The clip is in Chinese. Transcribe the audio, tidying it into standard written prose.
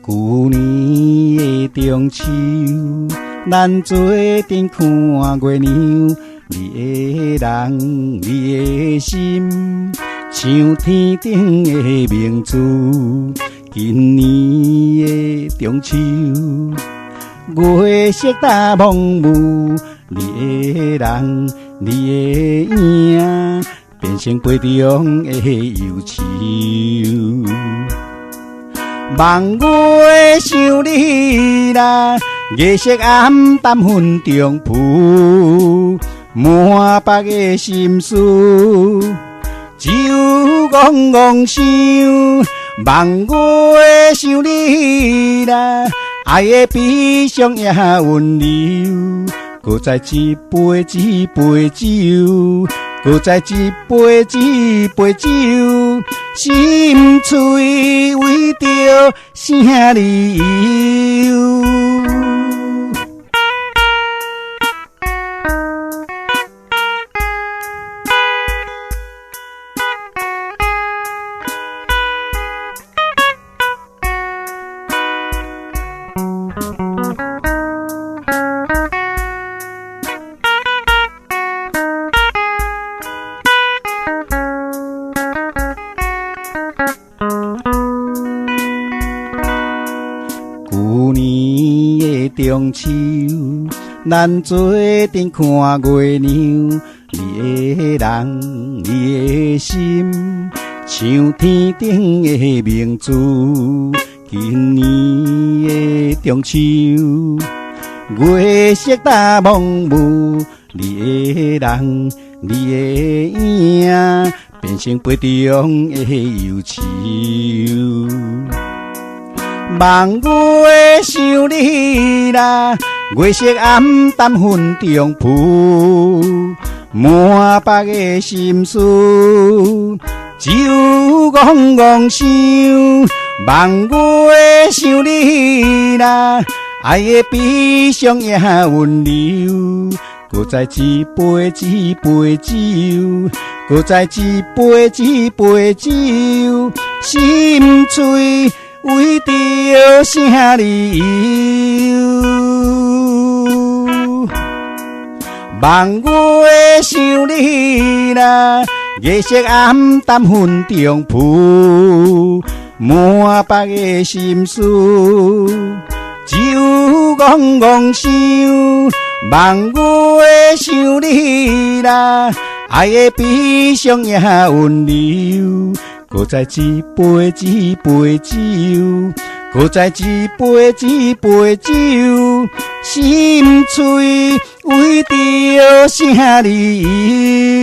旧年的中秋，咱做阵看月亮。你的人，你的心，像天顶的明珠。今年的中秋，月色大蒙雾，你的人，你的影，变成杯中的忧愁。望月想你啦，月色暗淡云中浮，满腹的心事，只有戆戆想。望月想你啦，爱的悲伤也温柔，搁再一杯一杯酒，搁再一杯一杯酒，心碎为着啥理由？旧年的中秋，咱做阵看月亮。你的人，你的心，像天顶的明珠。今年的中秋，月色大蒙雾，你的人，你的影，变成杯中的忧愁。望月想你啦，月色暗淡云中浮，满腹的心事，只有戆戆想。望月想你啦，爱的悲伤也温柔，搁再一杯一杯酒，搁再一杯一杯酒，心碎为着啥理由？望月想你啦，月色暗淡云中浮，满腹的心事，只有戆戆想。望月想你啦，爱的悲伤也温柔，搁再一杯一杯酒，搁再一杯一杯酒，心碎为着啥理由？